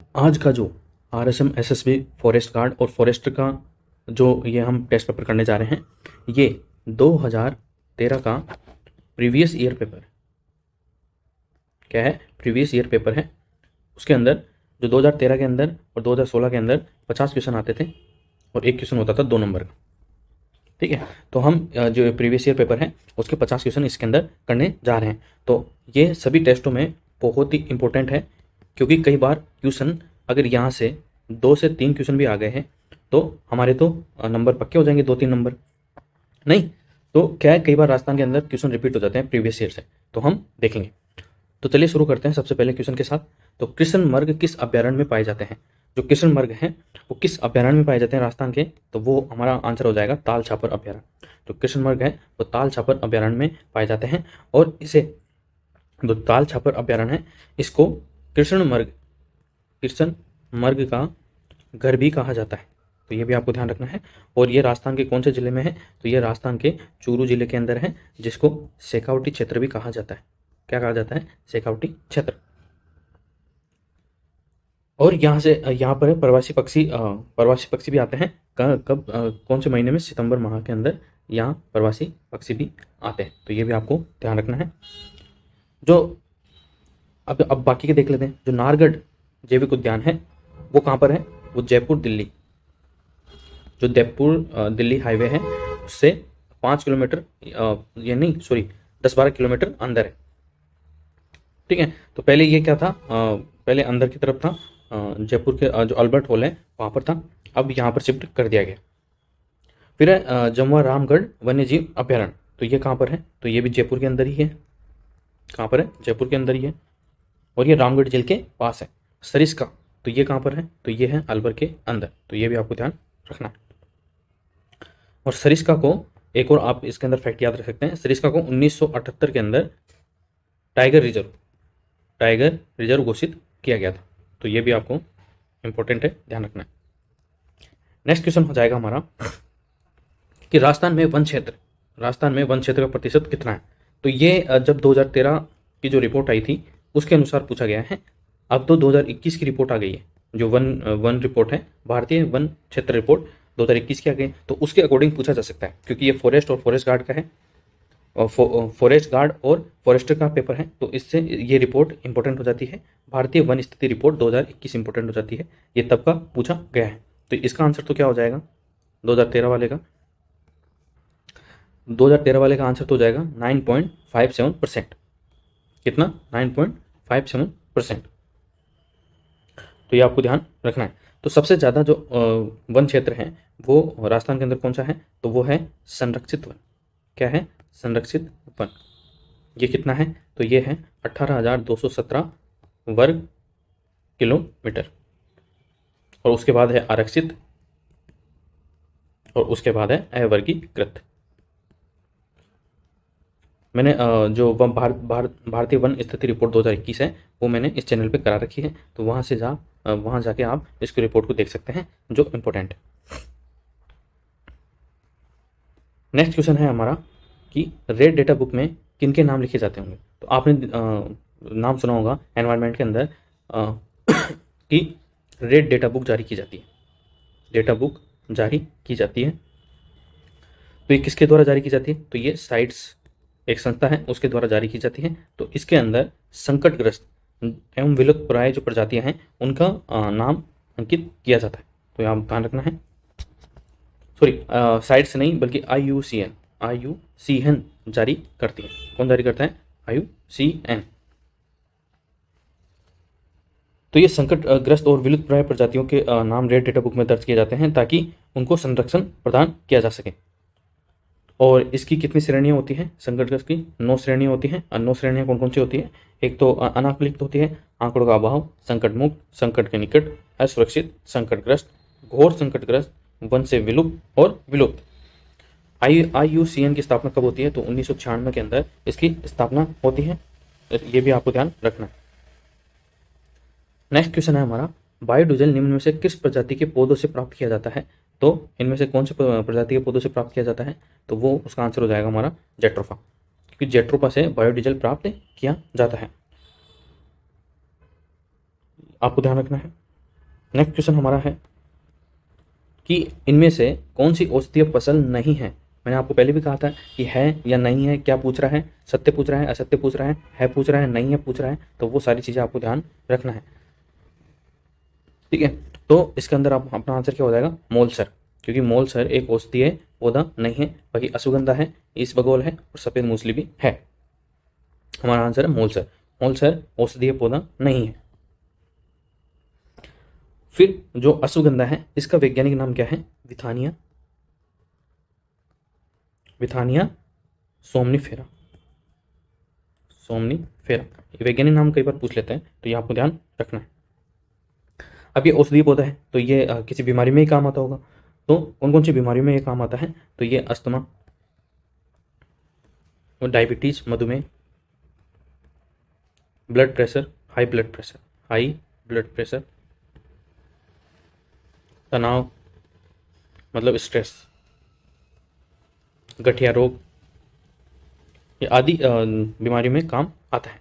आज का जो आरएसएम एसएसबी फॉरेस्ट गार्ड और फॉरेस्टर का जो ये हम टेस्ट पेपर करने जा रहे हैं, ये 2013 का प्रीवियस ईयर पेपर क्या है, प्रीवियस ईयर पेपर है। उसके अंदर जो 2013 के अंदर और 2016 के अंदर 50 क्वेश्चन आते थे और एक क्वेश्चन होता था 2 नंबर का। ठीक है, तो हम जो प्रीवियस ईयर पेपर है उसके 50 क्वेश्चन इसके अंदर करने जा रहे हैं। तो ये सभी टेस्टों में बहुत ही इंपॉर्टेंट है, क्योंकि कई बार क्वेश्चन अगर यहाँ से 2 से 3 क्वेश्चन भी आ गए हैं तो हमारे तो नंबर पक्के हो जाएंगे, 2-3 नंबर नहीं। तो क्या है, कई बार राजस्थान के अंदर क्वेश्चन रिपीट हो जाते हैं प्रीवियस ईयर से, तो हम देखेंगे। तो चलिए शुरू करते हैं सबसे पहले क्वेश्चन के साथ। तो कृष्णमर्ग किस अभ्यारण्य में पाए जाते हैं? जो कृष्णमर्ग हैं वो किस अभ्यारण्य में पाए जाते हैं राजस्थान के? तो वो हमारा आंसर हो जाएगा ताल छापर अभ्यारण्य। जो कृष्णमर्ग है वो ताल छापर अभ्यारण्य में पाए जाते हैं। और इसे जो ताल छापर अभ्यारण्य है इसको कृष्णमर्ग का घर भी कहा जाता है, तो ये भी आपको ध्यान रखना है। और ये राजस्थान के कौन से जिले में है? तो ये राजस्थान के चूरू जिले के अंदर है, जिसको शेखावटी क्षेत्र भी कहा जाता है। क्या कहा जाता है? शेखावटी क्षेत्र। और यहाँ पर प्रवासी पक्षी भी आते हैं। कब कौन से महीने में? सितंबर माह के अंदर यहाँ प्रवासी पक्षी भी आते हैं, तो ये भी आपको ध्यान रखना है। जो अब बाकी के देख लेते हैं। जो नाहरगढ़ जैविक उद्यान है वो कहाँ पर है? वो जयपुर दिल्ली, जो जयपुर दिल्ली हाईवे है उससे 5 किलोमीटर ये नहीं सॉरी 10-12 किलोमीटर अंदर है। ठीक है, तो पहले ये क्या था, पहले अंदर की तरफ था, जयपुर के जो अल्बर्ट हॉल है वहाँ पर था, अब यहाँ पर शिफ्ट कर दिया गया। फिर है जमवा रामगढ़ वन्य जीव अभ्यारण्य, तो ये कहाँ पर है? तो ये भी जयपुर के अंदर ही है। कहाँ पर है? जयपुर के अंदर ही है, और ये रामगढ़ झील के पास है। सरिस्का, तो ये कहाँ पर है? तो ये है अलवर के अंदर, तो ये भी आपको ध्यान रखना है। और सरिस्का को एक और आप इसके अंदर फैक्ट याद रख सकते हैं, सरिस्का को 1978 के अंदर टाइगर रिजर्व घोषित किया गया था, तो ये भी आपको इंपॉर्टेंट है, ध्यान रखना है। नेक्स्ट क्वेश्चन हो जाएगा हमारा कि राजस्थान में वन क्षेत्र का प्रतिशत कितना है? तो ये जब 2013 की जो रिपोर्ट आई थी उसके अनुसार पूछा गया है। अब तो 2021 की रिपोर्ट आ गई है, जो वन रिपोर्ट है, भारतीय वन क्षेत्र रिपोर्ट 2021 की आ गई, तो उसके अकॉर्डिंग पूछा जा सकता है, क्योंकि ये फॉरेस्ट और फॉरेस्ट गार्ड का है, और फॉरेस्ट गार्ड और फॉरेस्टर का पेपर है, तो इससे ये रिपोर्ट इंपॉर्टेंट हो जाती है। भारतीय वन स्थिति रिपोर्ट 2021 इंपॉर्टेंट हो जाती है, ये तब का पूछा गया है। तो इसका आंसर तो क्या हो जाएगा 2013 वाले का? 2013 वाले का आंसर तो हो जाएगा 9.57%। कितना? 9.57%। तो ये आपको ध्यान रखना है। तो सबसे ज़्यादा जो वन क्षेत्र है वो राजस्थान के अंदर कौन सा है? तो वो है संरक्षित वन। क्या है? संरक्षित वन। ये कितना है? तो ये है 18,217 वर्ग किलोमीटर, और उसके बाद है आरक्षित, और उसके बाद है अवर्गीकृत। मैंने जो भारतीय वन स्थिति रिपोर्ट 2021 है वो मैंने इस चैनल पे करा रखी है, तो वहाँ जाके आप इसकी रिपोर्ट को देख सकते हैं जो इम्पोर्टेंट है। नेक्स्ट क्वेश्चन है हमारा कि रेड डेटा बुक में किन के नाम लिखे जाते होंगे? तो आपने नाम सुना होगा एनवायरनमेंट के अंदर कि रेड डेटा बुक जारी की जाती है, डेटा बुक जारी की जाती है। तो ये किसके द्वारा जारी की जाती है? तो ये साइट्स एक संस्था है उसके द्वारा जारी की जाती है। तो इसके अंदर संकटग्रस्त एवं विलुप्तप्राय जो प्रजातियां हैं उनका नाम अंकित किया जाता है, तो यहाँ ध्यान रखना है। सॉरी, साइट्स नहीं बल्कि IUCN जारी करती है। कौन जारी करता है? IUCN। तो ये संकटग्रस्त और विलुप्तप्राय प्रजातियों के नाम रेड डेटा बुक में दर्ज किए जाते हैं ताकि उनको संरक्षण प्रदान किया जा सके। और इसकी कितनी श्रेणियाँ होती हैं? संकटग्रस्त की 9 श्रेणियाँ होती हैं। 9 श्रेणियाँ कौन कौन सी होती है? एक तो अनाकलित होती है, आंकड़ों का अभाव, संकट मुक्त, संकट के निकट, असुरक्षित, संकटग्रस्त, घोर संकटग्रस्त, वन से विलुप्त और विलुप्त। IUCN की स्थापना कब होती है? तो 1996 के अंदर इसकी स्थापना होती है, ये भी आपको ध्यान रखना है। नेक्स्ट क्वेश्चन है हमारा, बायोडीजल निम्न में से किस प्रजाति के पौधों से प्राप्त किया जाता है? तो इनमें से कौन से प्रजाति के पौधों से प्राप्त किया जाता है? तो वो उसका आंसर हो जाएगा हमारा जेट्रोफा, क्योंकि जेट्रोफा से बायोडीजल प्राप्त किया जाता है, आपको ध्यान रखना है। नेक्स्ट क्वेश्चन हमारा है कि इनमें से कौन सी औषधीय फसल नहीं है। मैंने आपको पहले भी कहा था कि है या नहीं है, क्या पूछ रहा है, सत्य पूछ रहा है, असत्य पूछ रहा है पूछ रहा है, नहीं है पूछ रहा है, तो वो सारी चीज़ें आपको ध्यान रखना है। ठीक है, तो इसके अंदर आप अपना आंसर क्या हो जाएगा, मोलसर, क्योंकि मोलसर एक औषधीय पौधा नहीं है। बाकी अश्वगंधा है, इसबगोल है और सफ़ेद मूसली भी है। हमारा आंसर है मोलसर। मोलसर औषधीय पौधा नहीं है। फिर जो अश्वगंधा है इसका वैज्ञानिक नाम क्या है, विथानिया, विथानिया सोमनीफेरा, सोमनीफेरा। ये वैज्ञानिक नाम कई बार पूछ लेते हैं, तो ये आपको ध्यान रखना है। अब ये औषधीय पौधा है तो ये किसी बीमारी में ही काम आता होगा। तो कौन कौन सी बीमारियों में ये काम आता है, तो ये अस्थमा और डायबिटीज, मधुमेह, blood pressure, high blood pressure, high blood pressure, तनाव मतलब स्ट्रेस, गठिया रोग, ये आदि बीमारी में काम आता है।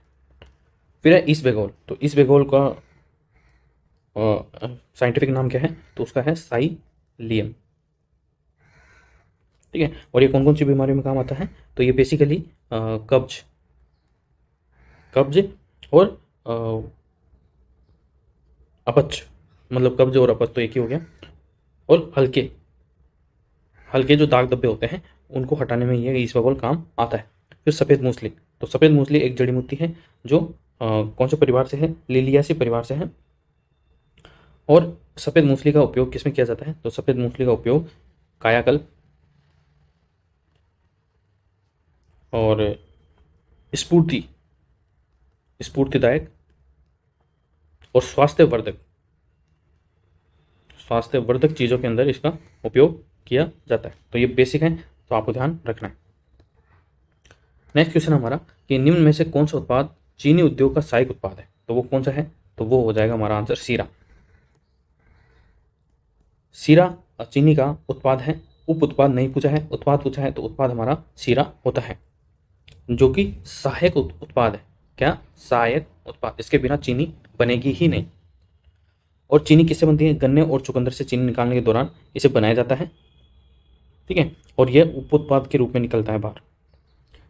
फिर है इसबगोल, तो इसबगोल का साइंटिफिक नाम क्या है, तो उसका है साइलियम। ठीक है, और ये कौन कौन सी बीमारियों में काम आता है, तो ये बेसिकली कब्ज, कब्ज और अपच, मतलब कब्ज और अपच तो एक ही हो गया, और हल्के हल्के जो दाग धब्बे होते हैं उनको हटाने में ये इसबगोल काम आता है। फिर सफ़ेद मूसली, तो सफ़ेद मूसली एक जड़ी बूटी है जो कौन से परिवार से है, लिलियासी परिवार से है। और सफ़ेद मूसली का उपयोग किसमें किया जाता है, तो सफ़ेद मूसली का उपयोग कायाकल्प और स्फूर्तिदायक और स्वास्थ्यवर्धक चीज़ों के अंदर इसका उपयोग किया जाता है। तो ये बेसिक है, तो आपको ध्यान रखना है। नेक्स्ट क्वेश्चन हमारा कि निम्न में से कौन सा उत्पाद चीनी उद्योग का सहायक उत्पाद है, तो वो कौन सा है, तो वो हो जाएगा हमारा आंसर सीरा। सीरा चीनी का उत्पाद है, उप उत्पाद नहीं पूछा है, उत्पाद पूछा है, तो उत्पाद हमारा सीरा होता है, जो कि सहायक उत्पाद है। क्या, सहायक उत्पाद, इसके बिना चीनी बनेगी ही नहीं। और चीनी किससे बनती है, गन्ने और चुकंदर से चीनी निकालने के दौरान इसे बनाया जाता है। ठीक है, और यह उप उत्पाद के रूप में निकलता है बाहर।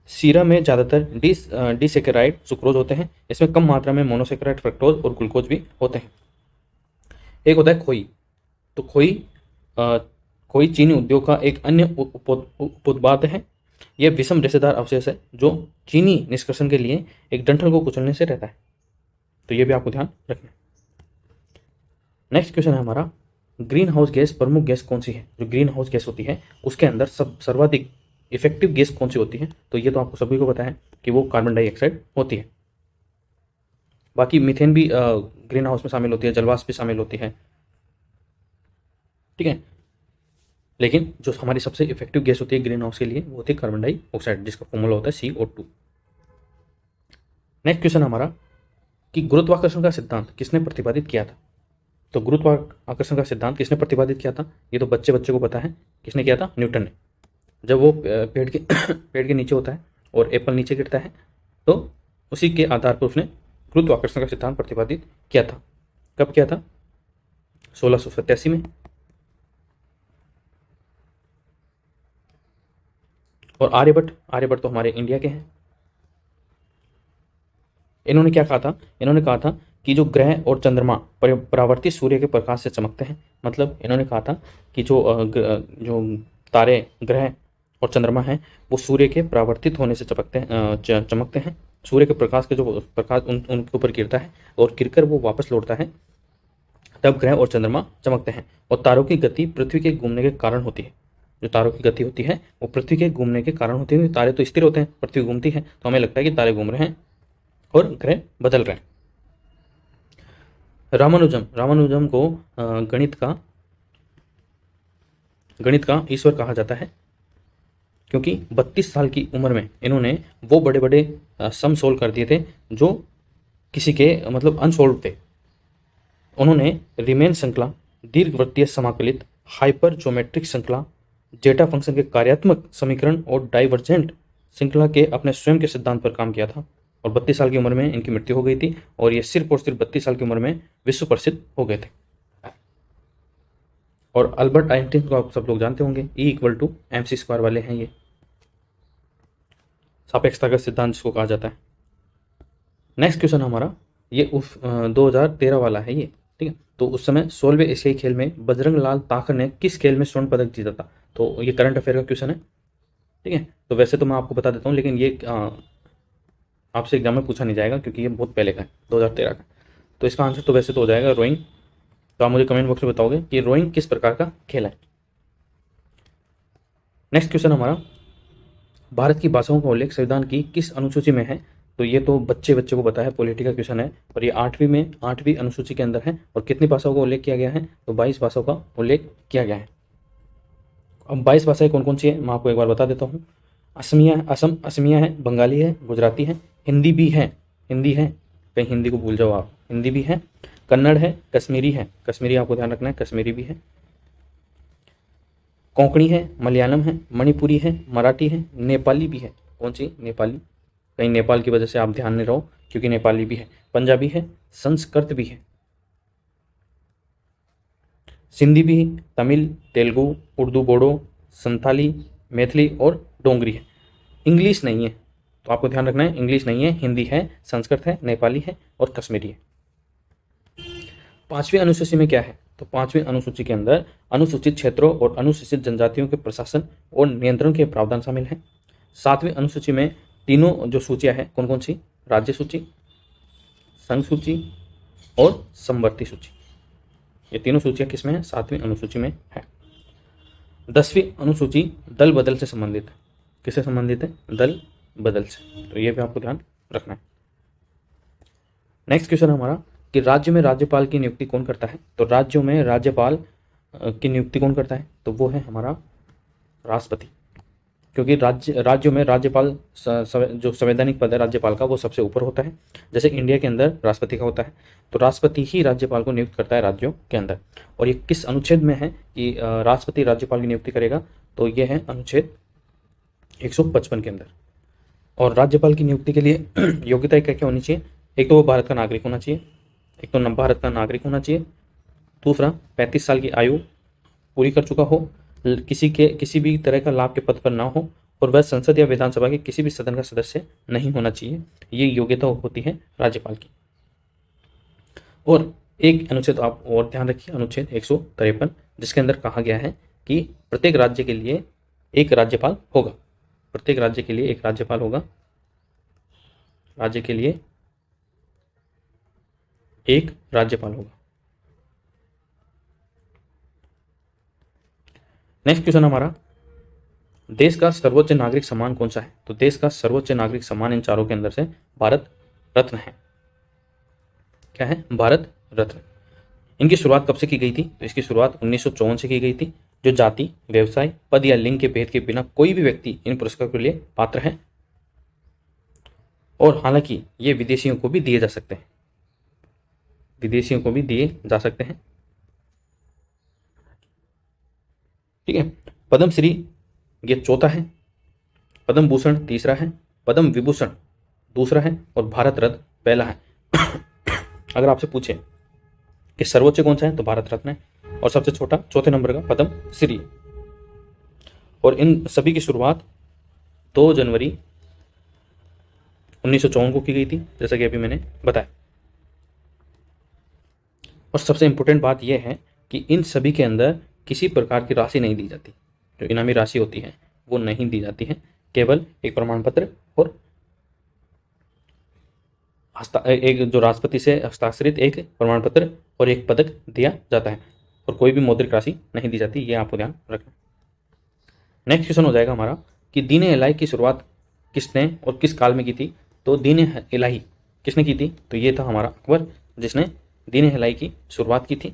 सीरा में ज़्यादातर डिसेकेराइड सुक्रोज होते हैं, इसमें कम मात्रा में मोनोसेकेराइड फ्रक्टोज और ग्लूकोज भी होते हैं। एक होता है खोई, तो खोई चीनी उद्योग का एक अन्य उत्पाद है। यह विषम रेशेदार अवशेष है जो चीनी निष्कर्षण के लिए एक डंठल को कुचलने से रहता है, तो ये भी आपको ध्यान रखना है। नेक्स्ट क्वेश्चन है हमारा, ग्रीन हाउस गैस प्रमुख गैस कौन सी है, जो ग्रीन हाउस गैस होती है उसके अंदर सर्वाधिक इफेक्टिव गैस कौन सी होती है, तो ये तो आपको सभी को पता है कि वो कार्बन डाइऑक्साइड होती है। बाकी मीथेन भी ग्रीन हाउस में शामिल होती है, जलवाष्प भी शामिल होती है। ठीक है, लेकिन जो हमारी सबसे इफेक्टिव गैस होती है ग्रीन हाउस के लिए वो होती है कार्बन डाइऑक्साइड, जिसका फॉर्मूला होता है CO2। नेक्स्ट क्वेश्चन हमारा कि गुरुत्वाकर्षण का सिद्धांत किसने प्रतिपादित किया था, तो गुरुत्वाकर्षण का सिद्धांत किसने प्रतिपादित किया था, ये तो बच्चे को पता है, किसने किया था, न्यूटन ने। जब वो पेड़ के पेड़ के नीचे होता है और एप्पल नीचे गिरता है, तो उसी के आधार पर उसने गुरुत्वाकर्षण का सिद्धांत प्रतिपादित किया था। कब किया था, 1687 में। और आर्यभट्ट तो हमारे इंडिया के हैं। इन्होंने क्या कहा था, इन्होंने कहा था कि जो ग्रह और चंद्रमा परावर्तित सूर्य के प्रकाश से चमकते हैं, मतलब इन्होंने कहा था कि जो तारे, ग्रह और चंद्रमा हैं वो सूर्य के परावर्तित होने से चमकते हैं। सूर्य के प्रकाश के जो प्रकाश उनके ऊपर गिरता है और गिरकर वो वापस लौटता है, तब ग्रह और चंद्रमा चमकते हैं। और तारों की गति पृथ्वी के घूमने के कारण होती है। जो तारों की गति होती है वो पृथ्वी के घूमने के कारण होती है। तारे तो स्थिर होते हैं, पृथ्वी घूमती है, तो हमें लगता है कि तारे घूम रहे हैं और ग्रह बदल रहे हैं। रामानुजम को गणित का ईश्वर कहा जाता है, क्योंकि 32 साल की उम्र में इन्होंने वो बड़े बड़े सम सोल्व कर दिए थे जो किसी के मतलब अनसोल्व थे। उन्होंने रीमेन श्रृंखला, दीर्घवृत्तीय समाकलित, हाइपर ज्योमेट्रिक श्रृंखला, जेटा फंक्शन के कार्यात्मक समीकरण और डाइवर्जेंट श्रृंखला के अपने स्वयं के सिद्धांत पर काम किया था। और 32 साल की उम्र में इनकी मृत्यु हो गई थी और ये सिर्फ और सिर्फ 32 साल की उम्र में विश्व प्रसिद्ध हो गए थे। और अल्बर्ट आइंस्टीन को आप सब लोग जानते होंगे, E = mc² वाले हैं ये, सापेक्षता का सिद्धांत जिसको कहा जाता है। नेक्स्ट क्वेश्चन हमारा ये 2013 वाला है ये, ठीक है। तो उस समय 16वें एशियाई खेल में बजरंग लाल ताकर ने किस खेल में स्वर्ण पदक जीता था? तो ये करंट अफेयर का क्वेश्चन है, ठीक है। तो वैसे तो मैं आपको बता देता हूँ, लेकिन ये आपसे एग्जाम में पूछा नहीं जाएगा क्योंकि ये बहुत पहले का है, 2013 का। तो इसका आंसर तो वैसे तो हो जाएगा रोइंग। तो आप मुझे कमेंट बॉक्स में बताओगे कि रोइंग किस प्रकार का खेल है। नेक्स्ट क्वेश्चन हमारा, भारत की भाषाओं का उल्लेख संविधान की किस अनुसूची में है? तो ये तो बच्चे को पता है, पॉलिटी का क्वेश्चन है, और ये 8वीं अनुसूची के अंदर है। और कितनी भाषाओं का उल्लेख किया गया है? तो 22 भाषाओं का उल्लेख किया गया है। अब 22 भाषाएं कौन कौन सी है मैं आपको एक बार बता देता हूँ। असमिया है, बंगाली है, गुजराती है, हिंदी भी है, हिंदी है, कहीं हिंदी को भूल जाओ आप, हिंदी भी है, कन्नड़ है, कश्मीरी आपको ध्यान रखना है, कश्मीरी भी है, कोंकणी है, मलयालम है, मणिपुरी है, मराठी है, नेपाली भी है। कौन सी? नेपाली, कहीं नेपाल की वजह से आप ध्यान नहीं रहो, क्योंकि नेपाली भी है, पंजाबी है, संस्कृत भी है, सिंधी भी, तमिल, तेलुगु, उर्दू, बोडो, संथाली, मैथिली और डोंगरी है। इंग्लिश नहीं है, तो आपको ध्यान रखना है, इंग्लिश नहीं है, हिंदी है, संस्कृत है, नेपाली है और कश्मीरी है। 5वीं अनुसूची में क्या है? तो 5वीं अनुसूची के अंदर अनुसूचित क्षेत्रों और अनुसूचित जनजातियों के प्रशासन और नियंत्रण के प्रावधान शामिल हैं। 7वीं अनुसूची में तीनों जो सूचियां हैं कौन कौन सी? राज्य सूची, संघ सूची और समवर्ती सूची। ये तीनों सूचियां किसमें है? 7वीं अनुसूची में है। 10वीं अनुसूची दल बदल से संबंधित है। किससे संबंधित है? दल बदल से। तो ये भी आपको ध्यान रखना है। नेक्स्ट क्वेश्चन हमारा कि राज्य में राज्यपाल की नियुक्ति कौन करता है? तो राज्यों में राज्यपाल की नियुक्ति कौन करता है? तो वो है हमारा राष्ट्रपति, क्योंकि राज्यों में राज्यपाल जो संवैधानिक पद है राज्यपाल का वो सबसे ऊपर होता है। जैसे इंडिया के अंदर राष्ट्रपति का होता है, तो राष्ट्रपति ही राज्यपाल को नियुक्त करता है राज्यों के अंदर। और ये किस अनुच्छेद में है कि राष्ट्रपति राज्यपाल की नियुक्ति करेगा? तो ये है अनुच्छेद 155 के अंदर। और राज्यपाल की नियुक्ति के लिए योग्यता क्या क्या होनी चाहिए? एक तो वो भारत का नागरिक होना चाहिए, भारत का नागरिक होना चाहिए। दूसरा 35 साल की आयु पूरी कर चुका हो, किसी भी तरह का लाभ के पद पर ना हो, और वह संसद या विधानसभा के किसी भी सदन का सदस्य नहीं होना चाहिए। ये योग्यता होती है राज्यपाल की। और एक अनुच्छेद आप और ध्यान रखिए, अनुच्छेद 153, जिसके अंदर कहा गया है कि प्रत्येक राज्य के लिए एक राज्यपाल होगा। प्रत्येक राज्य के लिए एक राज्यपाल होगा, राज्य के लिए एक राज्यपाल होगा। नेक्स्ट क्वेश्चन हमारा, देश का सर्वोच्च नागरिक सम्मान कौन सा है? तो देश का सर्वोच्च नागरिक सम्मान इन चारों के अंदर से भारत रत्न है। क्या है? भारत रत्न। इनकी शुरुआत कब से की गई थी? तो इसकी शुरुआत 1954 से की गई थी। जो जाति, व्यवसाय, पद या लिंग के भेद के बिना कोई भी व्यक्ति इन पुरस्कार के लिए पात्र है। और हालांकि ये विदेशियों को भी दिए जा सकते हैं, विदेशियों को भी दिए जा सकते हैं, ठीक है। पद्मश्री ये चौथा है, पद्म भूषण तीसरा है, पद्म विभूषण दूसरा है और भारत रत्न पहला है। अगर आपसे पूछे कि सर्वोच्च कौन सा है, तो भारत रत्न है, और सबसे छोटा चौथे नंबर का पद्म श्री। और इन सभी की शुरुआत 2 जनवरी 1954 को की गई थी, जैसा कि अभी मैंने बताया। और सबसे इंपॉर्टेंट बात यह है कि इन सभी के अंदर किसी प्रकार की राशि नहीं दी जाती, जो इनामी राशि होती है वो नहीं दी जाती है, केवल एक प्रमाण पत्र और एक जो राष्ट्रपति से हस्ताक्षरित एक प्रमाण पत्र और एक पदक दिया जाता है, और कोई भी मौद्रिक राशि नहीं दी जाती, ये आपको ध्यान रखना। नेक्स्ट क्वेश्चन हो जाएगा हमारा कि दीन इलाही की शुरुआत किसने और किस काल में की थी? तो दीन इलाही किसने की थी? तो ये था हमारा अकबर, जिसने दीन इलाही की शुरुआत की थी,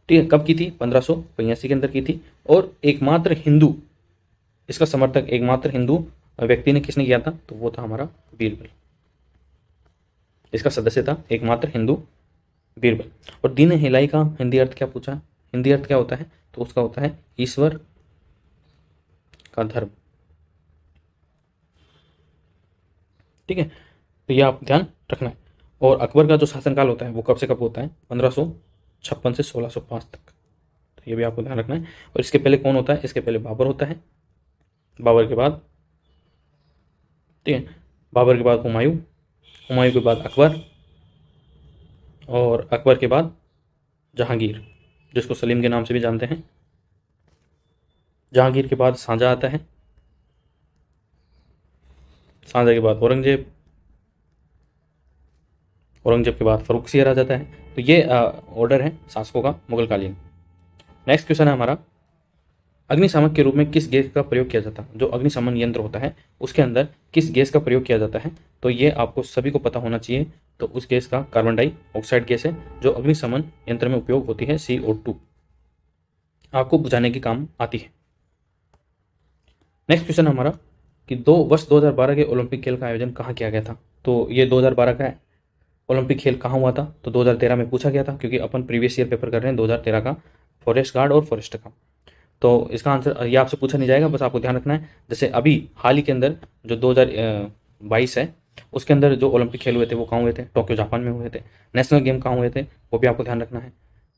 ठीक है। कब की थी? 1582 के अंदर की थी। और एकमात्र हिंदू, इसका समर्थक एकमात्र हिंदू व्यक्ति ने किसने किया था? तो वो था हमारा बीरबल, इसका सदस्य था एकमात्र हिंदू बीरबल। और दीन इलाही का हिंदी अर्थ क्या पूछा? हिंदी अर्थ क्या होता है? तो उसका होता है ईश्वर का धर्म, ठीक है। तो ये आप ध्यान रखना है। और अकबर का जो शासनकाल होता है वो कब से कब होता है? 1556 से 1605 तक। तो ये भी आपको ध्यान रखना है। और इसके पहले कौन होता है? इसके पहले बाबर होता है, बाबर के बाद, ठीक है, बाबर के बाद हुमायूं, हुमायूं के बाद अकबर, और अकबर के बाद जहांगीर, जिसको सलीम के नाम से भी जानते हैं। जहांगीर के बाद शाहजहाँ आता है, शाहजहाँ के बाद औरंगजेब, औरंगजेब के बाद फर्रुख सियर आ जाता है। तो ये ऑर्डर है शासकों का मुगल कालीन। नेक्स्ट क्वेश्चन है हमारा, अग्निशामक के रूप में किस गैस का प्रयोग किया जाता है? जो अग्निशमन यंत्र होता है उसके अंदर किस गैस का प्रयोग किया जाता है? तो ये आपको सभी को पता होना चाहिए। तो उस गैस का कार्बन डाइऑक्साइड गैस है जो अग्निशमन यंत्र में उपयोग होती है, CO2, आपको बुझाने के काम आती है। नेक्स्ट क्वेश्चन हमारा कि 2012 के ओलंपिक खेल का आयोजन कहाँ किया गया था? तो ये 2012 का ओलंपिक खेल कहाँ हुआ था? तो 2013 में पूछा गया था, क्योंकि अपन प्रीवियस ईयर पेपर कर रहे हैं 2013 का फॉरेस्ट गार्ड और फॉरेस्ट का। तो इसका आंसर ये आपसे पूछा नहीं जाएगा, बस आपको ध्यान रखना है। जैसे अभी हाल ही के अंदर जो 2022 है उसके अंदर जो ओलंपिक खेल हुए थे वो कहाँ हुए थे? टोक्यो जापान में हुए थे। नेशनल गेम कहाँ हुए थे? वो भी आपको ध्यान रखना है,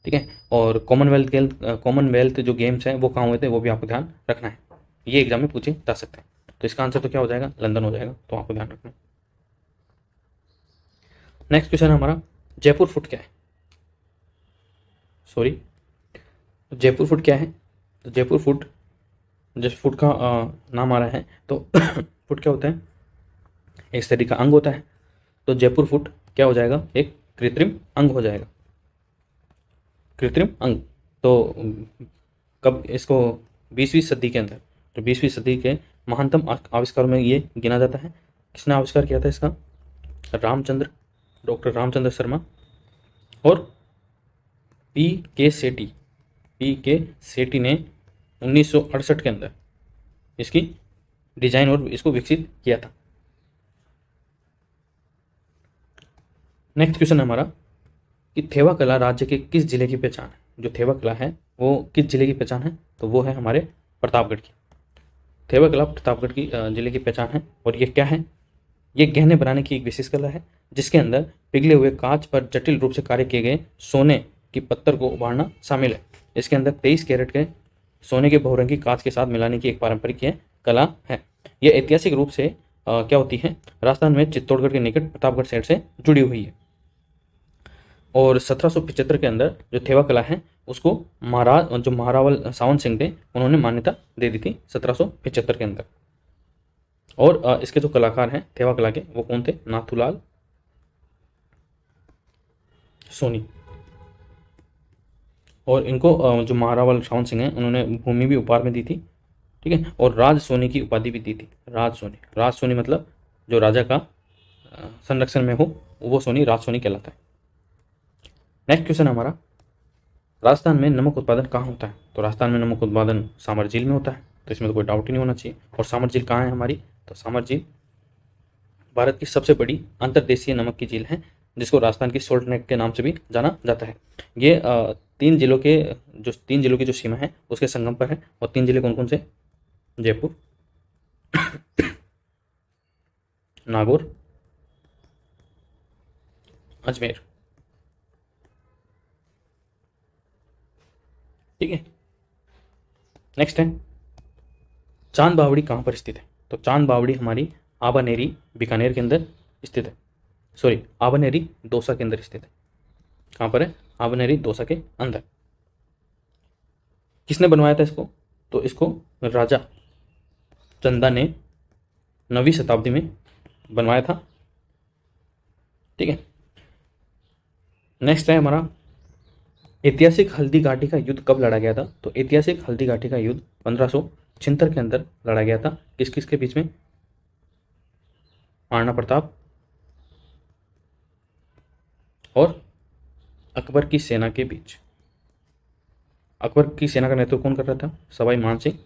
ठीक है। और कॉमनवेल्थ जो गेम्स हैं वो कहाँ हुए थे? वो भी आपको ध्यान रखना है, ये एग्जाम में पूछे जा सकते हैं। तो इसका आंसर तो क्या हो जाएगा? लंदन हो जाएगा, तो आपको ध्यान रखना है। नेक्स्ट क्वेश्चन हमारा, जयपुर फुट क्या है? सॉरी, जयपुर फुट क्या है? तो जयपुर फुट, जिस फुट का नाम आ रहा है, तो फुट क्या होता है? एक शरीर का अंग होता है। तो जयपुर फुट क्या हो जाएगा? एक कृत्रिम अंग हो जाएगा, कृत्रिम अंग। तो कब इसको 20वीं सदी के अंदर, तो 20वीं सदी के महानतम आविष्कारों में ये गिना जाता है। किसने आविष्कार किया था इसका? डॉक्टर रामचंद्र शर्मा और पी के सेठी ने 1968 के अंदर इसकी डिजाइन और इसको विकसित किया था। नेक्स्ट क्वेश्चन हमारा कि थेवा कला राज्य के किस जिले की पहचान है? जो थेवा कला है वो किस जिले की पहचान है? तो वो है हमारे प्रतापगढ़ की। थेवा कला प्रतापगढ़ की जिले की पहचान है। और ये क्या है? ये गहने बनाने की एक विशेष कला है जिसके अंदर पिघले हुए कांच पर जटिल रूप से कार्य किए गए सोने की पत्थर को उभारना शामिल है। इसके अंदर 23 कैरेट के सोने के बहुरंगी कांच के साथ मिलाने की एक पारंपरिक कला है। यह ऐतिहासिक रूप से क्या होती है? राजस्थान में चित्तौड़गढ़ के निकट प्रतापगढ़ शहर से जुड़ी हुई है। और 1775 के अंदर जो थेवा कला है उसको जो महारावल सावन सिंह थे उन्होंने मान्यता दे दी थी 1775 के अंदर। और इसके जो कलाकार हैं थेवा कला के वो कौन थे? नाथूलाल सोनी। और इनको जो महारावल सावन सिंह हैं उन्होंने भूमि भी उपहार में दी थी, ठीक है। और राज सोनी की उपाधि भी दी थी। राज सोनी मतलब जो राजा का संरक्षण में हो वो सोनी राज सोनी कहलाता है। नेक्स्ट क्वेश्चन हमारा, राजस्थान में नमक उत्पादन कहाँ होता है? तो राजस्थान में नमक उत्पादन सामर झील में होता है, तो इसमें तो कोई डाउट ही नहीं होना चाहिए। और सामर झील कहाँ है हमारी? तो सामर झील भारत की सबसे बड़ी अंतर्देशीय नमक की झील है जिसको राजस्थान की सोल्ट नेक के नाम से भी जाना जाता है। ये तीन जिलों की जो सीमा है उसके संगम पर है। और 3 जिले कौन कौन से? जयपुर, नागौर, अजमेर, ठीक है। नेक्स्ट है, चांद बावड़ी कहाँ पर स्थित है? तो चांद बावड़ी हमारी आबानेरी बीकानेर के अंदर स्थित है। सॉरी, आबानेरी दौसा के अंदर स्थित है। कहाँ पर है? आबानेरी दौसा के अंदर। किसने बनवाया था इसको? तो इसको राजा चंदा ने 9वीं शताब्दी में बनवाया था, ठीक है। नेक्स्ट है हमारा, ऐतिहासिक हल्दी घाटी का युद्ध कब लड़ा गया था? तो ऐतिहासिक हल्दी घाटी का युद्ध 1576 के अंदर लड़ा गया था। किस किस के बीच में? महाराणा प्रताप और अकबर की सेना के बीच। अकबर की सेना का नेतृत्व कौन कर रहा था? सवाई मान सिंह,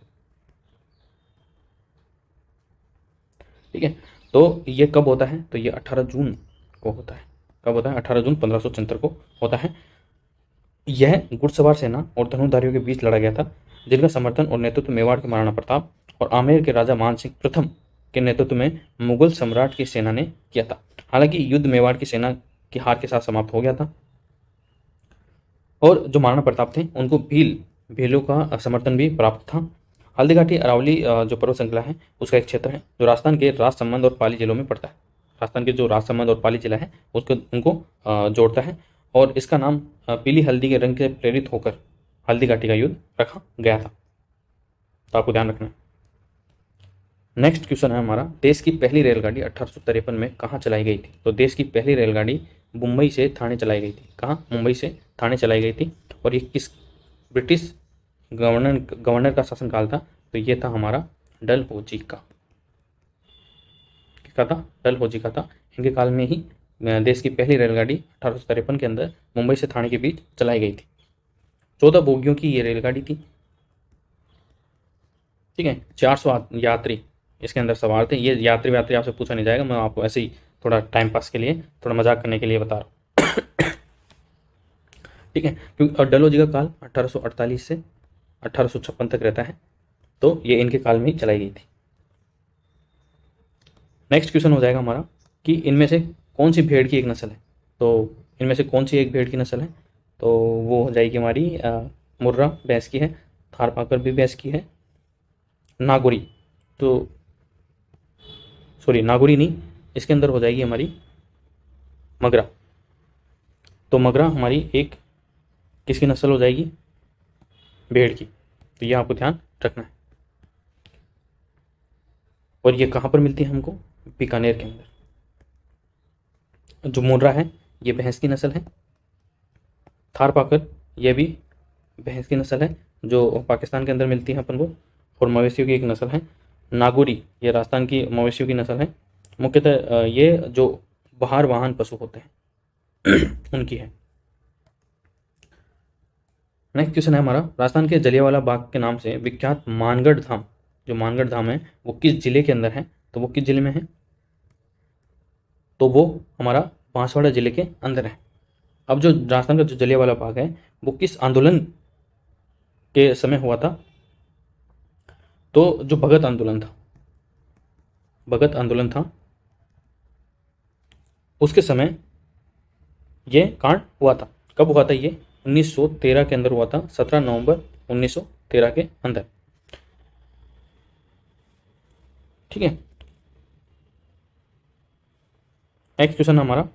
ठीक है। तो ये कब होता है? तो ये 18 जून को होता है। कब होता है? 18 जून 1576 को होता है। यह घुड़सवार सेना और धनुधारियों के बीच लड़ा गया था जिनका समर्थन और नेतृत्व मेवाड़ के महाराणा प्रताप और आमेर के राजा मान सिंह प्रथम के नेतृत्व में मुगल सम्राट की सेना ने किया था। हालांकि युद्ध मेवाड़ की सेना की हार के साथ समाप्त हो गया था और जो महाराणा प्रताप थे उनको भील भीलों का समर्थन भी प्राप्त था। हल्दीघाटी अरावली जो पर्वत श्रृंखला है उसका एक क्षेत्र है जो राजस्थान के राजसमंद और पाली जिलों में पड़ता है। राजस्थान के जो राजसमंद और पाली जिला है उसको उनको जोड़ता है और इसका नाम पीली हल्दी के रंग से प्रेरित होकर हल्दीघाटी का युद्ध रखा गया था, तो आपको ध्यान रखना है। नेक्स्ट क्वेश्चन है हमारा, देश की पहली रेलगाड़ी 1853 में कहाँ चलाई गई थी? तो देश की पहली रेलगाड़ी मुंबई से थाने चलाई गई थी। कहाँ? मुंबई से थाने चलाई गई थी। और ये किस ब्रिटिश गवर्नर का शासनकाल था? तो ये था हमारा डलहौजी का। किसका था? डलहौजी का था। इनके काल में ही देश की पहली रेलगाड़ी 1853 के अंदर मुंबई से थाने के बीच चलाई गई थी। 14 बोगियों की ये रेलगाड़ी थी। ठीक है, 400 यात्री इसके अंदर सवार थे। ये यात्री आपसे पूछा नहीं जाएगा, मैं आपको ऐसे ही थोड़ा टाइम पास के लिए, थोड़ा मजाक करने के लिए बता रहा हूँ। ठीक है, क्योंकि डलहौजी का काल 1848 से 1856 तक रहता है, तो ये इनके काल में ही चलाई गई थी। नेक्स्ट क्वेश्चन हो जाएगा हमारा कि इनमें से कौन सी भेड़ की एक नस्ल है? तो इनमें से कौन सी एक भेड़ की नस्ल है? तो वो हो जाएगी हमारी मुर्रा भैंस की है, थारपाकर भी भैंस की है, नागौरी, तो सॉरी नागौरी नहीं, इसके अंदर हो जाएगी हमारी मगरा। तो मगरा हमारी एक किसकी नस्ल हो जाएगी? भेड़ की। तो ये आपको ध्यान रखना है। और ये कहाँ पर मिलती है हमको? बीकानेर के अंदर। जो मुर्रा है ये भैंस की नस्ल है, थारपाकर ये भी भैंस की नस्ल है जो पाकिस्तान के अंदर मिलती है अपन को, और मवेशियों की एक नस्ल है नागौरी, ये राजस्थान की मवेशियों की नस्ल है। मुख्यतः ये जो बाहर वाहन पशु होते हैं उनकी है। नेक्स्ट क्वेश्चन है हमारा, राजस्थान के जलियांवाला बाग के नाम से विख्यात मानगढ़ धाम, जो मानगढ़ धाम है वो किस जिले के अंदर है? तो वो किस जिले में है? तो वो हमारा बांसवाड़ा जिले के अंदर है। अब जो राजस्थान का जो जलियांवाला बाग है वो किस आंदोलन के समय हुआ था? तो जो भगत आंदोलन था, भगत आंदोलन था, उसके समय ये कांड हुआ था। कब हुआ था? ये 1913 के अंदर हुआ था, 17 नवंबर 1913 के अंदर। ठीक है, नेक्स्ट क्वेश्चन हमारा,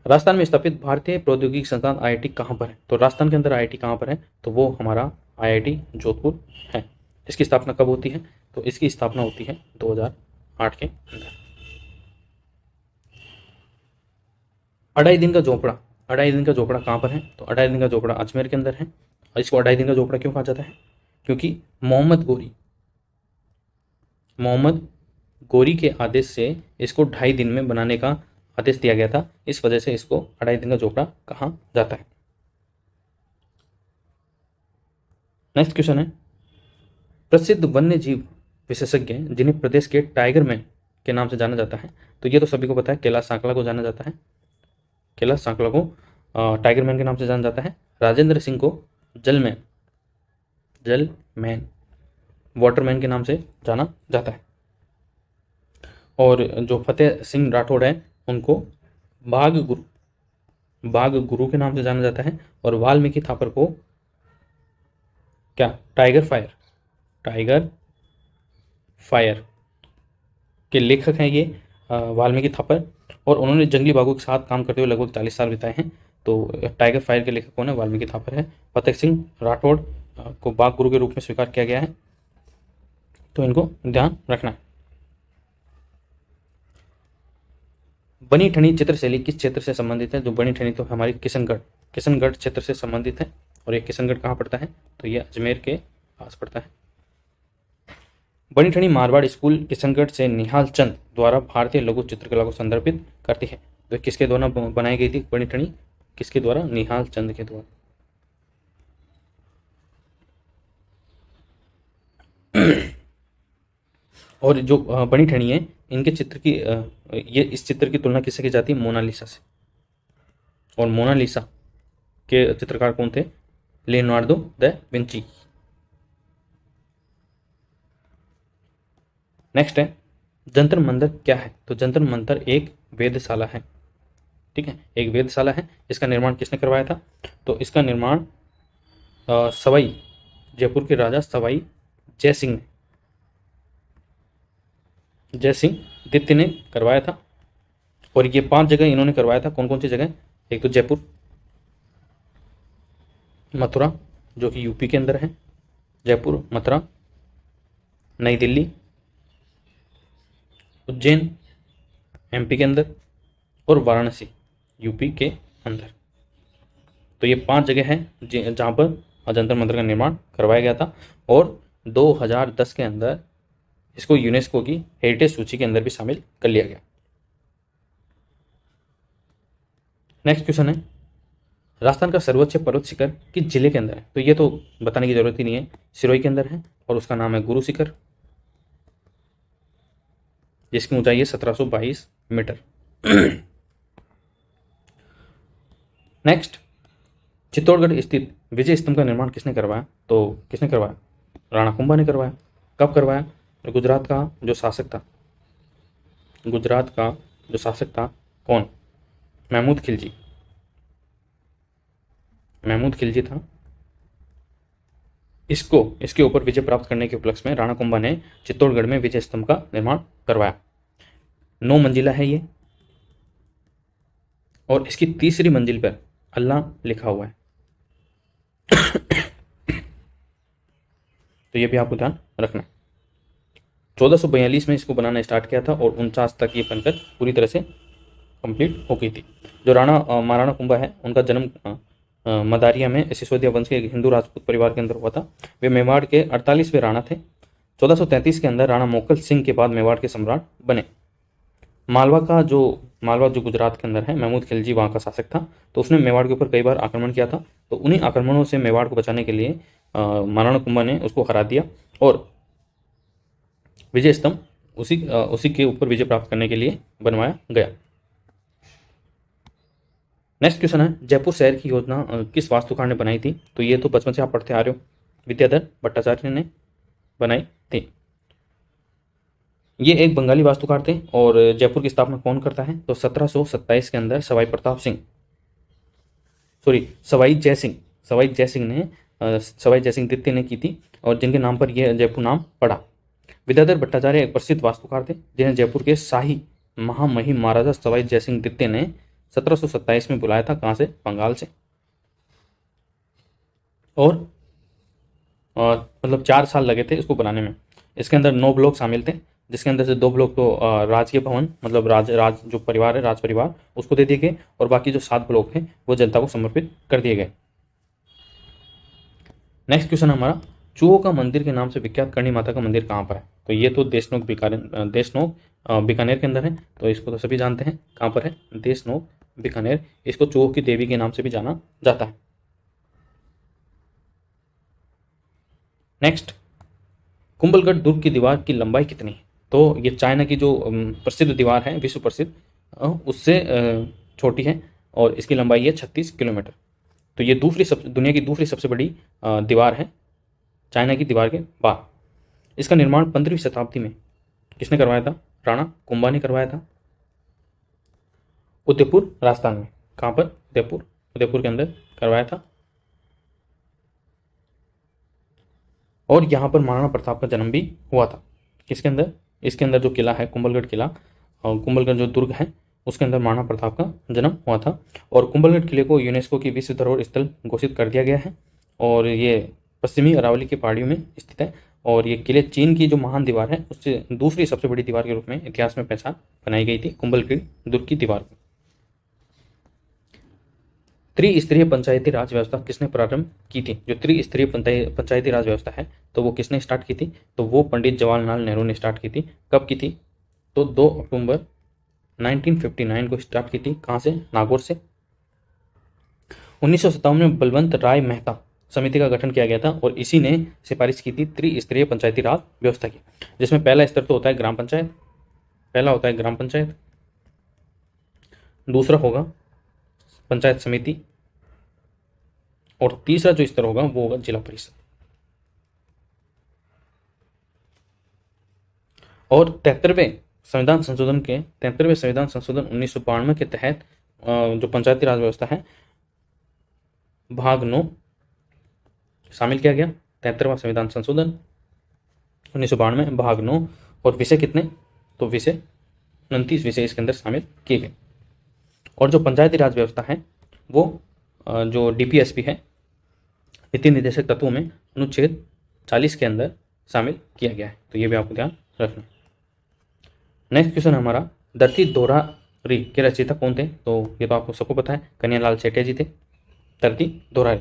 राजस्थान में स्थापित भारतीय प्रौद्योगिकी संस्थान आईआईटी कहाँ पर है? तो राजस्थान के अंदर आईआईटी कहाँ पर है? तो वो हमारा आईआईटी जोधपुर है। इसकी स्थापना कब होती है? तो इसकी स्थापना होती है 2008 के अंदर। अढ़ाई दिन का झोपड़ा, अढ़ाई दिन का झोपड़ा कहाँ पर है? तो अढ़ाई दिन का झोपड़ा अजमेर के अंदर है। और इसको अढ़ाई दिन का झोपड़ा क्यों कहा जाता है? क्योंकि मोहम्मद गोरी के आदेश से इसको 2.5 दिन में बनाने का आदेश दिया गया था, इस वजह से इसको अढ़ाई दिन का झोपड़ा कहा जाता है। नेक्स्ट क्वेश्चन है, प्रसिद्ध वन्य जीव विशेषज्ञ जिन्हें प्रदेश के टाइगर मैन के नाम से जाना जाता है, तो ये तो सभी को पता है, कैलाश सांकला को जाना जाता है। कैलाश सांकला को टाइगर मैन के नाम से जाना जाता है। राजेंद्र सिंह को जलमैन वाटरमैन के नाम से जाना जाता है। और जो फतेह सिंह राठौड़ है उनको बाघ गुरु के नाम से जाना जाता है। और वाल्मीकि थापर को क्या? टाइगर फायर के लेखक हैं ये वाल्मीकि थापर, और उन्होंने जंगली बाघों के साथ काम करते हुए लगभग 40 साल बिताए हैं। तो टाइगर फायर के लेखक कौन है? वाल्मीकि थापर है। फतेह सिंह राठौड़ को बाघ गुरु के रूप में स्वीकार किया गया है, तो इनको ध्यान रखना है। बनी ठनी चित्रशैली किस क्षेत्र से संबंधित है? जो बनी ठनी तो हमारी किशनगढ़ क्षेत्र से संबंधित है। और ये किशनगढ़ कहाँ पड़ता है? तो ये अजमेर के पास पड़ता है। बनी ठनी मारवाड़ स्कूल किशनगढ़ से निहाल चंद द्वारा भारतीय लघु चित्रकला को संदर्भित करती है। तो किसके द्वारा बनाई गई थी बनी ठनी? किसके द्वारा? निहाल चंद के द्वारा। और जो बनी ठनी है इनके चित्र की ये इस चित्र की तुलना किससे की जाती है? मोनालिसा से। और मोनालिसा के चित्रकार कौन थे? Leonardo da Vinci. नेक्स्ट है, जंतर मंतर क्या है? तो जंतर मंतर एक वेधशाला है। ठीक है, एक वेधशाला है। इसका निर्माण किसने करवाया था? तो इसका निर्माण सवाई, जयपुर के राजा सवाई जय सिंह द्वितीय ने करवाया था। और ये 5 जगह इन्होंने करवाया था। कौन कौन सी जगह? एक तो जयपुर, मथुरा जो कि यूपी के अंदर है, जयपुर, मथुरा, नई दिल्ली, उज्जैन एमपी के अंदर, और वाराणसी यूपी के अंदर। तो ये 5 जगह है जहाँ पर जंतर मंतर का निर्माण करवाया गया था। और 2010 के अंदर इसको यूनेस्को की हेरिटेज सूची के अंदर भी शामिल कर लिया गया। नेक्स्ट क्वेश्चन है, राजस्थान का सर्वोच्च पर्वत शिखर किस जिले के अंदर है? तो ये तो बताने की जरूरत ही नहीं है, सिरोही के अंदर है और उसका नाम है गुरु शिखर, जिसकी ऊंचाई है 1722 मीटर। नेक्स्ट, चित्तौड़गढ़ स्थित विजय स्तंभ का निर्माण किसने करवाया? तो किसने करवाया? राणा कुंभा ने करवाया। कब करवाया? गुजरात का जो शासक था, कौन? महमूद खिलजी था। इसके ऊपर विजय प्राप्त करने के उपलक्ष्य में राणा कुंभा ने चित्तौड़गढ़ में विजय स्तंभ का निर्माण करवाया। 9 मंजिला है ये, और इसकी तीसरी मंजिल पर अल्लाह लिखा हुआ है। तो ये भी आपको ध्यान रखना। 1442 में इसको बनाना स्टार्ट किया था और 49 तक ये बनकर पूरी तरह से कंप्लीट हो गई थी। जो महाराणा कुंभा है, उनका जन्म मदारिया में सिसोदिया वंश के एक हिंदू राजपूत परिवार के अंदर हुआ था। वे मेवाड़ के 48वें राणा थे। 1433 के अंदर राणा मोकल सिंह के बाद मेवाड़ के सम्राट बने। मालवा जो गुजरात के अंदर है, महमूद खिलजी वहाँ का शासक था। तो उसने मेवाड़ के ऊपर कई बार आक्रमण किया था। तो उन्हीं आक्रमणों से मेवाड़ को बचाने के लिए महाराणा कुंभा ने उसको हरा दिया और विजय स्तंभ उसी के ऊपर विजय प्राप्त करने के लिए बनवाया गया। नेक्स्ट क्वेश्चन है, जयपुर शहर की योजना किस वास्तुकार ने बनाई थी? तो ये तो बचपन से आप पढ़ते आ रहे हो, विद्याधर भट्टाचार्य ने बनाई थी। ये एक बंगाली वास्तुकार थे। और जयपुर की स्थापना कौन करता है? तो 1727 के अंदर सवाई जय सिंह द्वितीय ने की थी, और जिनके नाम पर यह जयपुर नाम पड़ा। विद्याधर भट्टाचार्य एक प्रसिद्ध वास्तुकार थे, जिन्हें जयपुर के शाही महामहिम महाराजा सवाई जय सिंह द्वितीय ने 1727 में बुलाया था। कहाँ से? बंगाल से। और मतलब 4 साल लगे थे इसको बनाने में। इसके अंदर 9 ब्लॉक शामिल थे, जिसके अंदर से 2 ब्लॉक तो राजकीय भवन, मतलब राज जो परिवार है, राज परिवार, उसको दे दिए गए, और बाकी जो 7 ब्लॉक थे वो जनता को समर्पित कर दिए गए। नेक्स्ट क्वेश्चन हमारा, चूहों का मंदिर के नाम से विख्यात करणी माता का मंदिर कहाँ पर है? तो ये तो देशनोक बीकानेर के अंदर है। तो इसको तो सभी जानते हैं, कहाँ पर है? देशनोक बीकानेर। इसको चूहों की देवी के नाम से भी जाना जाता है। नेक्स्ट, कुंभलगढ़ दुर्ग की दीवार की लंबाई कितनी है? तो ये चाइना की जो प्रसिद्ध दीवार है, विश्व प्रसिद्ध, उससे छोटी है, और इसकी लंबाई है 36 किलोमीटर। तो ये दुनिया की दूसरी सबसे बड़ी दीवार है, चाइना की दीवार के बाद। इसका निर्माण 15वीं शताब्दी में किसने करवाया था? राणा कुंभा ने करवाया था, उदयपुर राजस्थान में। कहाँ पर? उदयपुर के अंदर करवाया था। और यहाँ पर महाराणा प्रताप का जन्म भी हुआ था। किसके अंदर? इसके अंदर जो किला है, कुंभलगढ़ किला, कुंभलगढ़ जो दुर्ग है, उसके अंदर महाराणा प्रताप का जन्म हुआ था। और कुंभलगढ़ किले को यूनेस्को की विश्व धरोहर स्थल घोषित कर दिया गया है, और ये पश्चिमी अरावली की पहाड़ियों में स्थित है। और ये किले चीन की जो महान दीवार है, उससे दूसरी सबसे बड़ी दीवार के रूप में इतिहास में पहचान बनाई गई थी, कुंभलगढ़ दुर्ग की दीवार को। त्रिस्तरीय पंचायती राज व्यवस्था किसने प्रारंभ की थी? जो त्रिस्तरीय पंचायती राज व्यवस्था है, तो वो किसने स्टार्ट की थी? तो वो पंडित जवाहरलाल नेहरू ने स्टार्ट की थी। कब की थी? तो 2 अक्टूबर 1959 को स्टार्ट की थी। कहाँ से? नागौर से। 1957 में बलवंत राय मेहता समिति का गठन किया गया था, और इसी ने सिफारिश की थी त्रिस्तरीय पंचायती राज व्यवस्था की, जिसमें पहला स्तर तो होता है ग्राम पंचायत, दूसरा होगा पंचायत समिति, और तीसरा जो स्तर होगा वो होगा जिला परिषद। और 73वें संविधान संशोधन 1992 के तहत जो पंचायती राज व्यवस्था है, भाग 9 शामिल किया गया। 73वां संविधान संशोधन 1992 भाग 9। और विषय कितने, तो विषय 29 विषय इसके अंदर शामिल किए गए। और जो पंचायती राज व्यवस्था है वो जो डीपीएसपी है, नीति निर्देशक तत्वों में अनुच्छेद 40 के अंदर शामिल किया गया है, तो ये भी आपको ध्यान रखना। नेक्स्ट क्वेश्चन हमारा, धरती दोहरारी के रचयिता कौन थे, तो ये तो आपको सबको पता है, कन्हैयालाल सेठिया जी थे, धरती दोहरारी।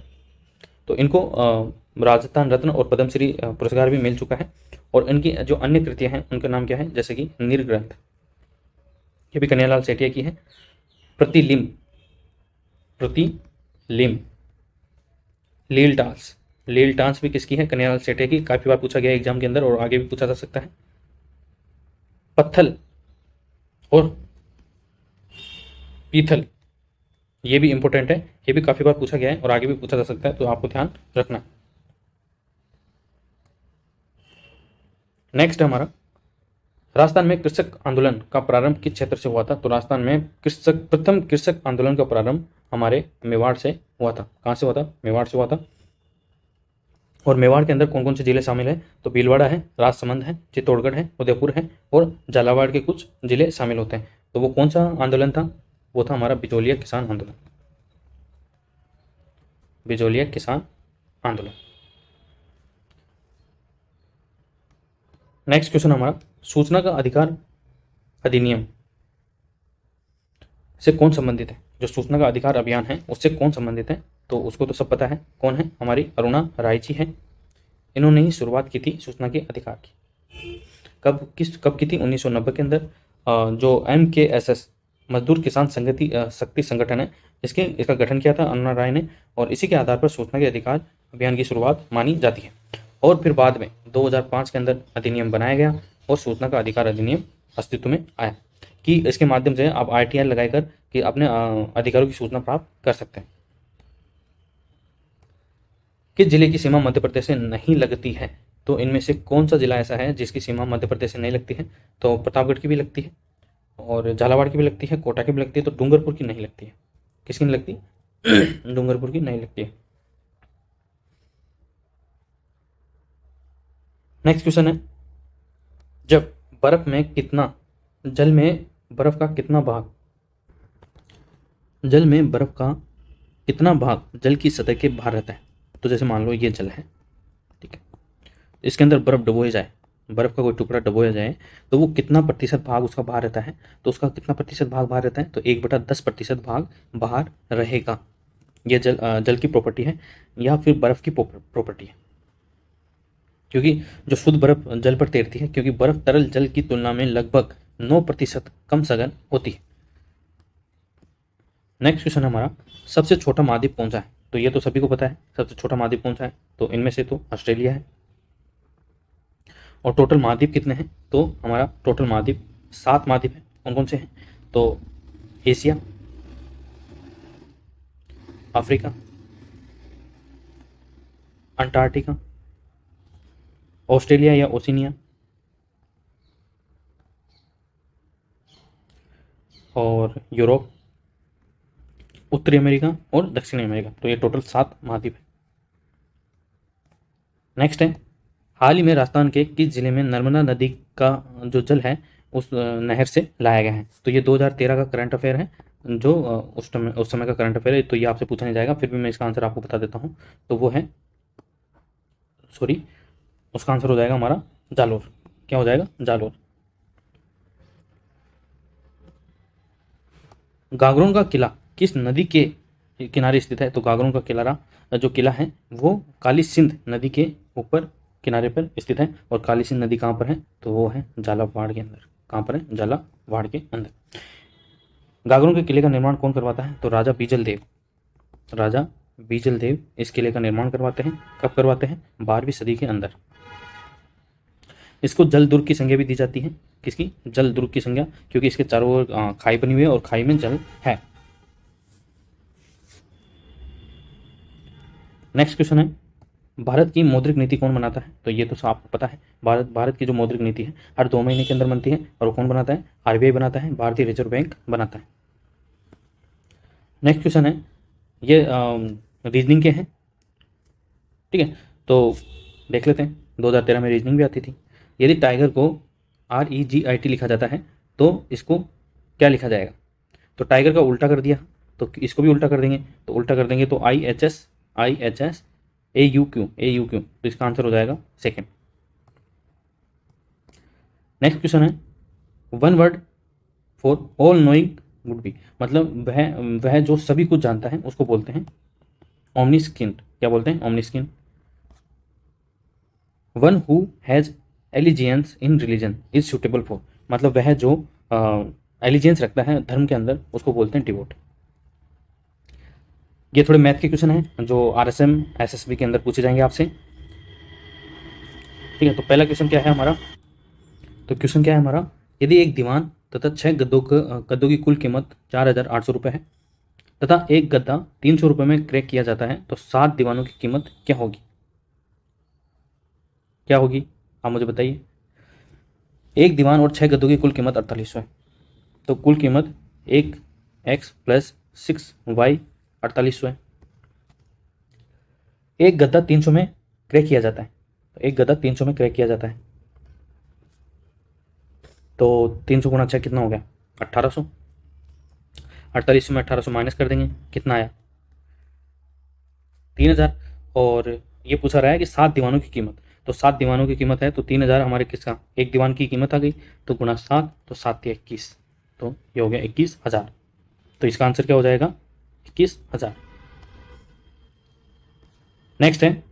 तो इनको राजस्थान रत्न और पद्मश्री पुरस्कार भी मिल चुका है। और इनकी जो अन्य कृतियां हैं उनका नाम क्या है, जैसे कि निर्ग्रंथ, ये भी कन्हैयालाल सेठिया की है। प्रतिलिम्ब, लील डांस भी किसकी है, कन्हैयालाल सेठिया की, काफी बार पूछा गया एग्जाम के अंदर और आगे भी पूछा जा सकता है। पत्थल और पीथल, ये भी इंपॉर्टेंट है, ये भी काफी बार पूछा गया है और आगे भी पूछा जा सकता है, तो आपको ध्यान रखना। नेक्स्ट हमारा, राजस्थान में कृषक आंदोलन का प्रारंभ किस क्षेत्र से हुआ था, तो राजस्थान में प्रथम कृषक आंदोलन का प्रारंभ हमारे मेवाड़ से हुआ था। कहां से हुआ था, मेवाड़ से हुआ था। और मेवाड़ के अंदर कौन कौन से जिले शामिल है, तो भीलवाड़ा है, राजसमंद है, चित्तौड़गढ़ है, उदयपुर है और झालावाड़ के कुछ जिले शामिल होते हैं। तो वो कौन सा आंदोलन था, वो था हमारा बिचौलिया किसान आंदोलन, बिचौलिया किसान आंदोलन। नेक्स्ट क्वेश्चन हमारा, सूचना का अधिकार अधिनियम से कौन संबंधित है, जो सूचना का अधिकार अभियान है उससे कौन संबंधित है, तो उसको तो सब पता है, कौन है, हमारी अरुणा राय जी है। इन्होंने ही शुरुआत की थी सूचना के अधिकार की। कब की थी, 1990 के अंदर। जो MKSS मजदूर किसान संगति शक्ति संगठन है, इसका गठन किया था अरुणा राय ने, और इसी के आधार पर सूचना के अधिकार अभियान की शुरुआत मानी जाती है। और फिर बाद में 2005 के अंदर अधिनियम बनाया गया और सूचना का अधिकार अधिनियम अस्तित्व में आया, कि इसके माध्यम से आप RTI लगाकर कि अपने अधिकारों की सूचना प्राप्त कर सकते हैं। किस जिले की सीमा मध्य प्रदेश से नहीं लगती है, तो इनमें से कौन सा जिला ऐसा है जिसकी सीमा मध्य प्रदेश से नहीं लगती है, तो प्रतापगढ़ की भी लगती है और झालावाड़ की भी लगती है, कोटा की भी लगती है, तो डूंगरपुर की नहीं लगती है। किसकी नहीं लगती डूंगरपुर की नहीं लगती है। नेक्स्ट क्वेश्चन है, जब बर्फ में कितना जल में बर्फ का कितना भाग जल में बर्फ का कितना भाग जल की सतह के बाहर रहता है, तो जैसे मान लो ये जल है, ठीक है, इसके अंदर बर्फ डुबोया जाए, बर्फ का कोई टुकड़ा डुबोया जाए, तो वो कितना प्रतिशत भाग उसका बाहर रहता है, तो उसका कितना प्रतिशत भाग बाहर रहता है, तो 1/10% भाग बाहर रहेगा। ये जल की प्रॉपर्टी है या फिर बर्फ की प्रॉपर्टी है, क्योंकि जो शुद्ध बर्फ जल पर तैरती है, क्योंकि बर्फ तरल जल की तुलना में लगभग 9% कम सघन होती है। नेक्स्ट क्वेश्चन हमारा, सबसे छोटा महाद्वीप कौन सा है, तो ये तो सभी को पता है, सबसे छोटा महाद्वीप कौन सा है, तो इनमें से तो ऑस्ट्रेलिया है। और टोटल महाद्वीप कितने हैं, तो हमारा टोटल महाद्वीप 7 महाद्वीप है। कौन कौन से हैं, तो एशिया, अफ्रीका, अंटार्कटिका, ऑस्ट्रेलिया या ओशिनिया और यूरोप, उत्तरी अमेरिका और दक्षिणी अमेरिका, तो ये टोटल 7 महाद्वीप है। नेक्स्ट है, हाल ही में राजस्थान के किस जिले में नर्मदा नदी का जो जल है उस नहर से लाया गया है, तो ये 2013 का करंट अफेयर है, जो उस समय का करंट अफेयर है, तो ये आपसे पूछा नहीं जाएगा, फिर भी मैं इसका आंसर आपको बता देता हूँ। तो वो है उसका आंसर हो जाएगा हमारा जालोर। क्या हो जाएगा, जालोर। गागरोन का किला किस नदी के किनारे स्थित है, तो गागरोन का किला है वो काली सिंध नदी के ऊपर किनारे पर स्थित है। और काली सिंध नदी कहाँ पर है, तो वो है झालावाड़ के अंदर। कहाँ पर है, झालावाड़ के अंदर। गागरोन के किले का निर्माण कौन करवाता है, तो राजा बीजल देव इस किले का निर्माण करवाते हैं। कब करवाते हैं, 12वीं सदी के अंदर। इसको जल दुर्ग की संज्ञा भी दी जाती है। किसकी, जल दुर्ग की संज्ञा, क्योंकि इसके चारों ओर खाई बनी हुई है और खाई में जल है। नेक्स्ट क्वेश्चन है, भारत की मौद्रिक नीति कौन बनाता है, तो ये तो आपको पता है, भारत की जो मौद्रिक नीति है हर 2 महीने के अंदर बनती है, और कौन बनाता है, RBI बनाता है, भारतीय रिजर्व बैंक बनाता है। नेक्स्ट क्वेश्चन है, ये रीजनिंग के हैं, ठीक है, तो देख लेते हैं। 2013 में रीजनिंग भी आती थी। यदि टाइगर को REGIT लिखा जाता है तो इसको क्या लिखा जाएगा? तो टाइगर का उल्टा कर दिया तो इसको भी उल्टा कर देंगे, तो उल्टा कर देंगे तो IHS AUQ, तो इसका आंसर हो जाएगा सेकेंड। नेक्स्ट क्वेश्चन है, one word for all knowing would be, मतलब वह जो सभी कुछ जानता है उसको बोलते हैं ओमनिस्किंट। क्या बोलते हैं? Omniscient. One who has allegiance in religion is suitable for, मतलब वह जो एलिजियंस रखता है धर्म के अंदर उसको बोलते हैं डिवोट। ये थोड़े मैथ के क्वेश्चन हैं जो RSM SSB के अंदर पूछे जाएंगे आपसे। ठीक है, तो पहला क्वेश्चन क्या है हमारा? तो क्वेश्चन क्या है हमारा, यदि एक दीवान तथा 6 गद्दों की कुल कीमत 4,800 रुपये है तथा एक गद्दा 300 रुपये में क्रैक किया जाता है तो 7 दीवानों की कीमत क्या होगी? क्या होगी आप मुझे बताइए। एक दीवान और 6 गद्दों की कुल कीमत 4800 है, तो कुल कीमत 1x + 6y 4800 है। एक गद्दा 300 में क्रैक किया जाता है, तो एक गद्दा 300 में क्रैक किया जाता है, तो 300 × 6 कितना हो गया? 1800। 4800 में 1800 माइनस कर देंगे, कितना आया? 3000। और ये पूछा रहा है कि 7 दीवानों की कीमत, तो 7 दीवानों की कीमत है तो 3000 हमारे किसका? एक दीवान की कीमत आ गई, तो गुणा 7, तो 7 × 21, तो ये हो गया 21,000। तो इसका आंसर क्या हो जाएगा? 21,000। नेक्स्ट है,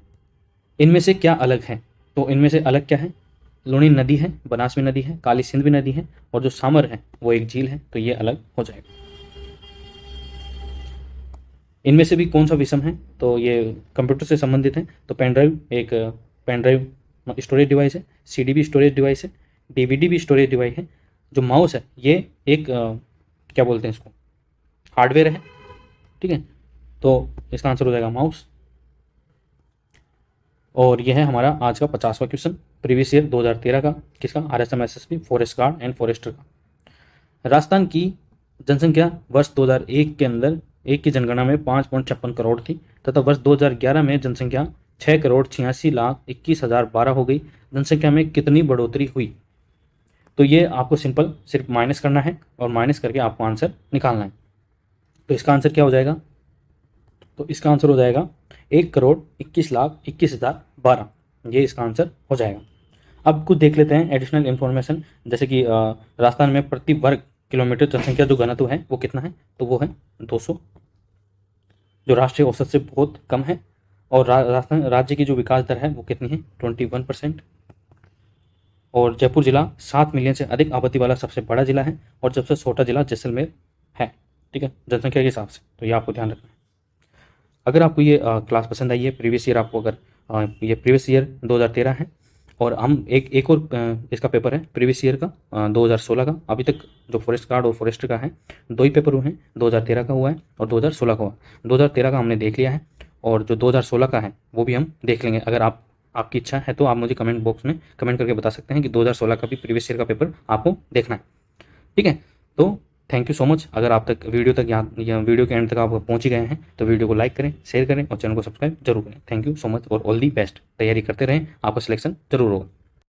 इनमें से क्या अलग है? तो इनमें से अलग क्या है? लूणी नदी है, बनास भी नदी है, काली सिंध भी नदी है, और जो सामर है वो एक झील है, तो ये अलग हो जाएगा। इनमें से भी कौन सा विषम है? तो ये कंप्यूटर से संबंधित है, तो पेन ड्राइव स्टोरेज डिवाइस है, CD भी स्टोरेज डिवाइस है, DVD भी स्टोरेज डिवाइस है। जो माउस है ये एक क्या बोलते हैं इसको? हार्डवेयर है। ठीक है, तो इसका आंसर हो जाएगा माउस। और यह है हमारा आज का 50वां क्वेश्चन, प्रीवियस ईयर 2013 का। किसका? RSM SSB forest guard and forester का। राजस्थान की जनसंख्या वर्ष 2001 के अंदर एक की जनगणना में 5.56 करोड़ थी तथा वर्ष 2011 में जनसंख्या 6,86,21,012 हो गई। जनसंख्या में कितनी बढ़ोतरी हुई? तो ये आपको सिंपल सिर्फ माइनस करना है और माइनस करके आपको आंसर निकालना है। तो इसका आंसर क्या हो जाएगा? तो इसका आंसर हो जाएगा 1,21,21,012, ये इसका आंसर हो जाएगा। अब कुछ देख लेते हैं एडिशनल इन्फॉर्मेशन, जैसे कि राजस्थान में प्रति वर्ग किलोमीटर जनसंख्या जो घनत्व है वो कितना है? तो वो है 200, जो राष्ट्रीय औसत से बहुत कम है। और राजस्थान राज्य की जो विकास दर है वो कितनी है? 21%। और जयपुर जिला 7 मिलियन से अधिक आबादी वाला सबसे बड़ा जिला है और सबसे छोटा जिला जैसलमेर है। ठीक है, जनसंख्या के हिसाब से, तो ये आपको ध्यान रखना है। अगर आपको ये क्लास पसंद आई है, प्रीवियस ईयर आपको अगर ये प्रीवियस ईयर 2013 है और हम एक और इसका पेपर है प्रीवियस ईयर का 2016 का। अभी तक जो फॉरेस्ट गार्ड और फॉरेस्टर का है 2 ही पेपर हुए हैं, 2013 का हुआ है और 2016 का हुआ। 2013 का हमने देख लिया है और जो 2016 का है वो भी हम देख लेंगे। अगर आपकी इच्छा है तो आप मुझे कमेंट बॉक्स में कमेंट करके बता सकते हैं कि 2016 का भी प्रीवियस ईयर का पेपर आपको देखना है। ठीक है, तो थैंक यू सो मच। अगर आप तक वीडियो तक या वीडियो के एंड तक आप पहुंच ही गए हैं तो वीडियो को लाइक करें, शेयर करें और चैनल को सब्सक्राइब जरूर करें। थैंक यू सो मच और ऑल दी बेस्ट। तैयारी करते रहें, आपका सिलेक्शन जरूर होगा।